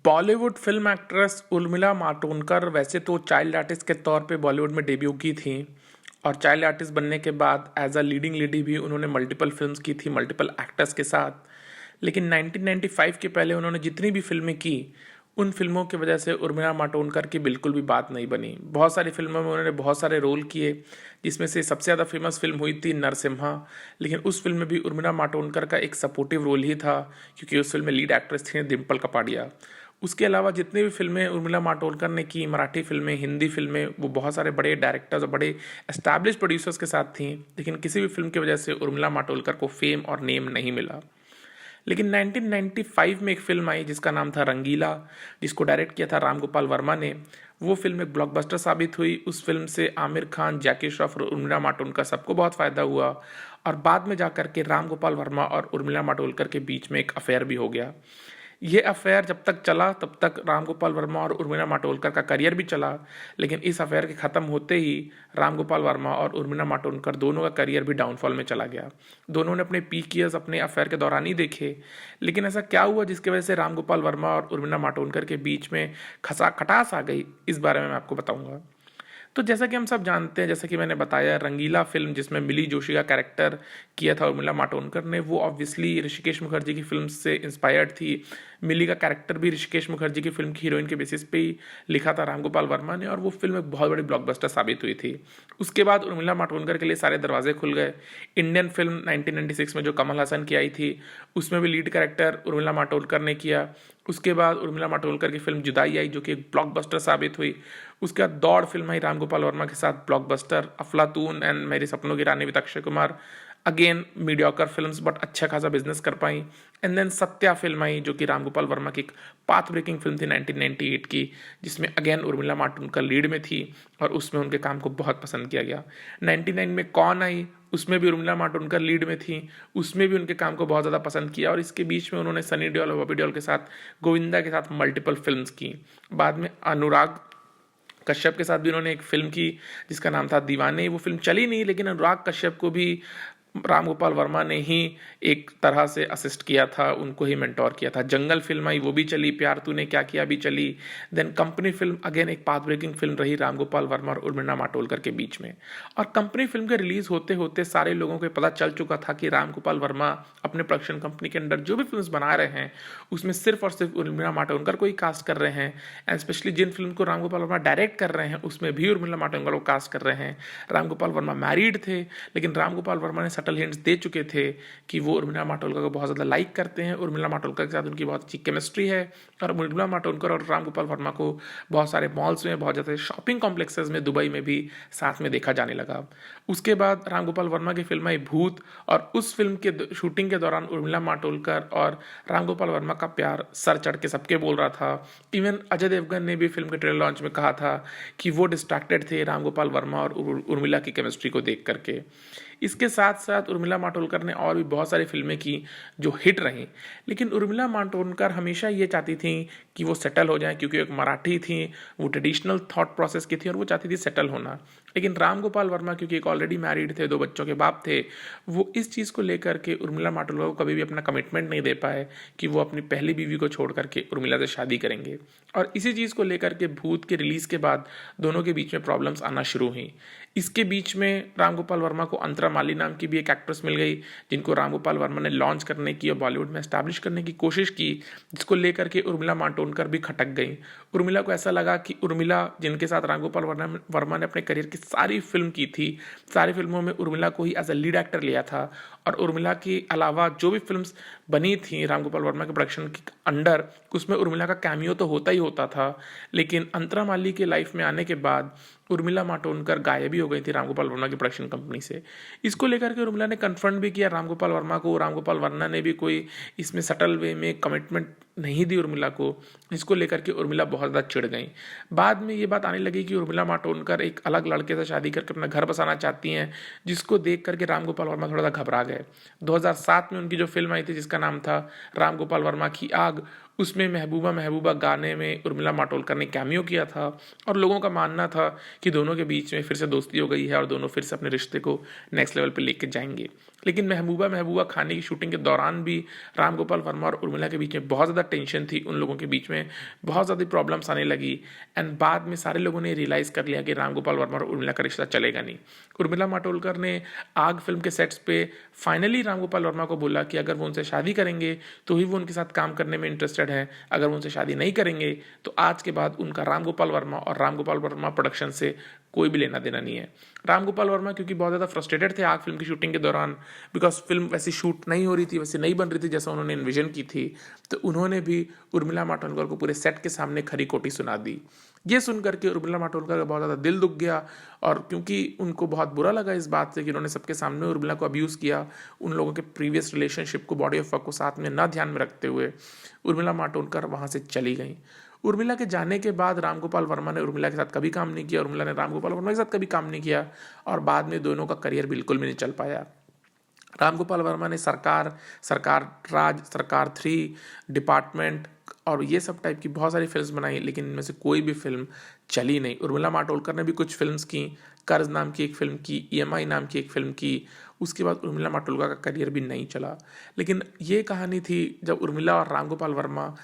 Bollywood film actress Urmila Matondkar वैसे तो child artist के तौर पे बॉलीवुड में डेब्यू की थी और चाइल्ड आर्टिस्ट बनने के बाद एज अ लीडिंग लेडी भी उन्होंने मल्टीपल फिल्म्स की थी मल्टीपल एक्टर्स के साथ। लेकिन 1995 के पहले उन्होंने जितनी भी फिल्में की उन फिल्मों की वजह से उर्मिला मातोंडकर की बिल्कुल भी बात नहीं बनी। बहुत सारी फिल्मों में उन्होंने बहुत सारे रोल किए, जिसमें से सबसे ज़्यादा फेमस फिल्म हुई थी नरसिम्हा। लेकिन उस फिल्म में भी उर्मिला मातोंडकर का एक सपोर्टिव रोल ही था, क्योंकि उस फिल्म में लीड एक्ट्रेस थी डिम्पल कपाड़िया। उसके अलावा जितनी भी फिल्में उर्मिला मातोंडकर ने की, मराठी फिल्में, हिंदी फिल्में, वो बहुत सारे बड़े डायरेक्टर्स और बड़े एस्टैब्लिश प्रोड्यूसर्स के साथ थी। लेकिन किसी भी फिल्म की वजह से उर्मिला मातोंडकर को फेम और नेम नहीं मिला। लेकिन 1995 में एक फिल्म आई जिसका नाम था रंगीला, जिसको डायरेक्ट किया था राम गोपाल वर्मा ने। वो फिल्म एक ब्लॉकबस्टर साबित हुई। उस फिल्म से आमिर खान, जैकी श्रॉफ और उर्मिला मातोंडकर सबको बहुत फ़ायदा हुआ। और बाद में जाकर के राम गोपाल वर्मा और उर्मिला मातोंडकर के बीच में एक अफेयर भी हो गया। ये अफेयर जब तक चला तब तक राम गोपाल वर्मा और उर्मिला मातोंडकर का करियर भी चला। लेकिन इस अफेयर के ख़त्म होते ही राम गोपाल वर्मा और उर्मिला मातोंडकर दोनों का करियर भी डाउनफॉल में चला गया। दोनों ने अपने पीक ईयर्स अपने अफेयर के दौरान ही देखे। लेकिन ऐसा क्या हुआ जिसकी वजह से राम गोपाल वर्मा और उर्मिला मातोंडकर के बीच में खटास आ गई, इस बारे में मैं आपको बताऊंगा। तो जैसा कि हम सब जानते हैं, जैसा कि मैंने बताया, रंगीला फिल्म जिसमें मिली जोशी का कैरेक्टर किया था उर्मिला मातोंडकर ने, वो ऑब्वियसली ऋषिकेश मुखर्जी की फिल्म से इंस्पायर्ड थी। मिली का कैरेक्टर भी ऋषिकेश मुखर्जी की फिल्म की हीरोइन के बेसिस पे ही लिखा था राम गोपाल वर्मा ने, और वो फिल्म एक बहुत बड़ी ब्लॉकबस्टर साबित हुई थी। उसके बाद उर्मिला मातोंडकर के लिए सारे दरवाजे खुल गए। इंडियन फिल्म 1996 में जो कमल हसन की आई थी, उसमें भी लीड कैरेक्टर उर्मिला मातोंडकर ने किया। उसके बाद उर्मिला मातोंडकर की फिल्म जुदाई आई, जो कि एक ब्लॉकबस्टर साबित हुई। उसके बाद दौड़ फिल्म आई राम गोपाल वर्मा के साथ, blockbuster. Aflatoon and Meri Sapnon Ki Rani with Akshay Kumar, again mediocre films but अच्छा खासा बिजनेस कर पाई। एंड देन सत्या फिल्म आई, जो कि राम गोपाल वर्मा की एक पाथ ब्रेकिंग फिल्म थी 1998 की, जिसमें अगेन उर्मिला मातोंडकर लीड में थी और उसमें उनके काम को बहुत पसंद किया गया। 99 में कौन आई, उसमें भी उर्मिला मातोंडकर लीड में थी, उसमें भी उनके काम को बहुत ज़्यादा पसंद किया। और इसके बीच में उन्होंने सनी देओल और बॉबी देओल के साथ, गोविंदा के साथ मल्टीपल फिल्म्स की। बाद में अनुराग कश्यप के साथ भी उन्होंने एक फिल्म की जिसका नाम था दीवाने। वो फिल्म चली नहीं, लेकिन अनुराग कश्यप को भी राम गोपाल वर्मा ने ही एक तरह से असिस्ट किया था, उनको ही मेंटोर किया था। जंगल फिल्म आई, वो भी चली। प्यार तूने क्या किया भी चली। देन कंपनी फिल्म अगेन एक पाथ ब्रेकिंग फिल्म रही राम गोपाल वर्मा और उर्मिला मातोंडकर के बीच में। और कंपनी फिल्म के रिलीज होते होते सारे लोगों को पता चल चुका था कि राम गोपाल वर्मा अपने प्रोडक्शन कंपनी के अंदर जो भी फिल्म बना रहे हैं उसमें सिर्फ और सिर्फ उर्मिला मातोंडकर को ही कास्ट कर रहे हैं। एंड स्पेशली जिन फिल्म को राम गोपाल वर्मा डायरेक्ट कर रहे हैं उसमें भी उर्मिला मातोंडकर को कास्ट कर रहे हैं। राम गोपाल वर्मा मैरिड थे, लेकिन राम गोपाल वर्मा ने सटल हिंट्स दे चुके थे कि वो उर्मिला मातोंडकर को बहुत ज़्यादा लाइक करते हैं। उर्मिला मातोंडकर के साथ उनकी बहुत अच्छी केमिस्ट्री है। और उर्मिला मातोंडकर और राम गोपाल वर्मा को बहुत सारे मॉल्स में, बहुत ज़्यादा शॉपिंग कॉम्प्लेक्सेस में, दुबई में भी साथ में देखा जाने लगा। उसके बाद राम गोपाल वर्मा की फिल्म आई भूत, और उस फिल्म के शूटिंग के दौरान उर्मिला मातोंडकर और राम गोपाल वर्मा का प्यार सर चढ़ के सबके बोल रहा था। इवन अजय देवगन ने भी फिल्म के ट्रेलर लॉन्च में कहा था कि वो डिस्ट्रैक्टेड थे राम गोपाल वर्मा और उर्मिला की केमिस्ट्री को देख करके। इसके साथ साथ उर्मिला मातोंडकर ने और भी बहुत सारी फिल्में की जो हिट रहीं। लेकिन उर्मिला मातोंडकर हमेशा ये चाहती थी कि वो सेटल हो जाए, क्योंकि एक मराठी थी, वो ट्रेडिशनल थॉट प्रोसेस की थी और वो चाहती थी सेटल होना। लेकिन राम गोपाल वर्मा क्योंकि एक ऑलरेडी मैरिड थे, 2 बच्चों के बाप थे, वो इस चीज़ को लेकर के उर्मिला मातोंडकर को कभी भी अपना कमिटमेंट नहीं दे पाए कि वो अपनी पहली बीवी को छोड़ करके उर्मिला से शादी करेंगे। और इसी चीज़ को लेकर के भूत के रिलीज़ के बाद दोनों के बीच में प्रॉब्लम्स आना शुरू हुई। इसके बीच में राम गोपाल वर्मा को अंतरा माली नाम की भी एक एक्ट्रेस मिल गई, जिनको राम गोपाल वर्मा ने लॉन्च करने की और बॉलीवुड में एस्टैब्लिश करने की कोशिश की, जिसको लेकर के उर्मिला मातोंडकर भी खटक गई। उर्मिला को ऐसा लगा कि उर्मिला, जिनके साथ राम गोपाल वर्मा ने अपने करियर की सारी फिल्म की थी, सारी फिल्मों में उर्मिला को ही एज अ लीड एक्टर लिया था, और उर्मिला के अलावा जो भी फिल्म्स बनी थी राम गोपाल वर्मा के प्रोडक्शन के अंडर, उसमें उर्मिला का कैमियो तो होता ही होता था। लेकिन अंतरा माली के लाइफ में आने के बाद उर्मिला मातोंडकर गायब भी हो गई थी राम गोपाल वर्मा की प्रोडक्शन कंपनी से। इसको लेकर के उर्मिला ने कन्फ्रंट भी किया राम गोपाल वर्मा को। राम गोपाल वर्मा ने भी कोई इसमें सटल वे में कमिटमेंट नहीं दी उर्मिला को, जिसको लेकर के उर्मिला बहुत ज़्यादा चिढ़ गई। बाद में ये बात आने लगी कि उर्मिला मातोंडकर एक अलग लड़के से शादी करके अपना घर बसाना चाहती हैं, जिसको देख करके राम गोपाल वर्मा थोड़ा सा घबरा गए। 2007 में उनकी जो फिल्म आई थी जिसका नाम था राम गोपाल वर्मा की आग, उसमें महबूबा महबूबा गाने में उर्मिला मातोंडकर ने कैमियो किया था, और लोगों का मानना था कि दोनों के बीच में फिर से दोस्ती हो गई है और दोनों फिर से अपने रिश्ते को नेक्स्ट लेवल पे लेके जाएंगे। लेकिन महबूबा महबूबा खाने की शूटिंग के दौरान भी राम गोपाल वर्मा और उर्मिला के बीच में बहुत ज़्यादा टेंशन थी, उन लोगों के बीच में बहुत ज़्यादा प्रॉब्लम्स आने लगी। एंड बाद में सारे लोगों ने रियलाइज़ कर लिया कि राम गोपाल वर्मा और उर्मिला का रिश्ता चलेगा नहीं। उर्मिला मातोंडकर ने आग फिल्म के सेट्स पे फाइनली राम गोपाल वर्मा को बोला कि अगर वो उनसे शादी करेंगे तो ही वो उनके साथ काम करने में इंटरेस्टेड है, अगर वो उनसे शादी नहीं करेंगे तो आज के बाद उनका राम गोपाल वर्मा और राम गोपाल वर्मा प्रोडक्शन से कोई भी लेना देना नहीं है। राम गोपाल वर्मा क्योंकि बहुत ज़्यादा फ्रस्ट्रेटेड थे आग फिल्म की शूटिंग के दौरान, बिकॉज फिल्म वैसी शूट नहीं हो रही थी, वैसे नहीं बन रही थी जैसा उन्होंने इन्विजन की थी, तो उन्होंने भी उर्मिला मातोंडकर को पूरे सेट के सामने खरी खोटी सुना दी। ये सुन करके उर्मिला मातोंडकर का बहुत ज़्यादा दिल दुख गया, और क्योंकि उनको बहुत बुरा लगा इस बात से कि उन्होंने सबके सामने उर्मिला को अब्यूज़ किया, उन लोगों के प्रीवियस रिलेशनशिप को, बॉडी ऑफ वर्क को साथ में ना ध्यान में रखते हुए उर्मिला मातोंडकर वहाँ से चली गई। उर्मिला के जाने के बाद राम गोपाल वर्मा ने उर्मिला के साथ कभी काम नहीं किया, उर्मिला ने राम गोपाल वर्मा के साथ कभी काम नहीं किया, और बाद में दोनों का करियर बिल्कुल भी नहीं चल पाया। राम गोपाल वर्मा ने सरकार, सरकार राज, सरकार 3, डिपार्टमेंट और ये सब टाइप की बहुत सारी फिल्म्स बनाई, लेकिन इनमें से कोई भी फिल्म चली नहीं। उर्मिला मातोंडकर ने भी कुछ फिल्म्स की, कर्ज नाम की एक फिल्म की, EMI नाम की एक फिल्म की, उसके बाद उर्मिला मातोंडकर का करियर भी नहीं चला। लेकिन ये कहानी थी जब उर्मिला और राम गोपाल वर्मा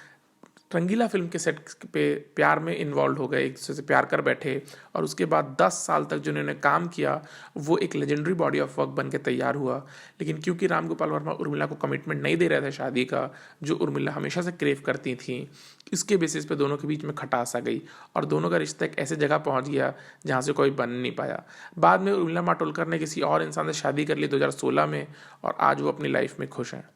रंगीला फिल्म के सेट पे प्यार में इन्वॉल्व हो गए, एक दूसरे से प्यार कर बैठे, और उसके बाद 10 साल तक जो उन्होंने काम किया वो एक लेजेंडरी बॉडी ऑफ वर्क बन के तैयार हुआ। लेकिन क्योंकि राम गोपाल वर्मा उर्मिला को कमिटमेंट नहीं दे रहे थे शादी का, जो उर्मिला हमेशा से क्रेव करती थी, इसके बेसिस पे दोनों के बीच में खटास आ गई और दोनों का रिश्ता एक ऐसे जगह पहुंच गया जहां से कोई बन नहीं पाया। बाद में उर्मिला मातोंडकर ने किसी और इंसान से शादी कर ली 2016 में, और आज वो अपनी लाइफ में खुश हैं।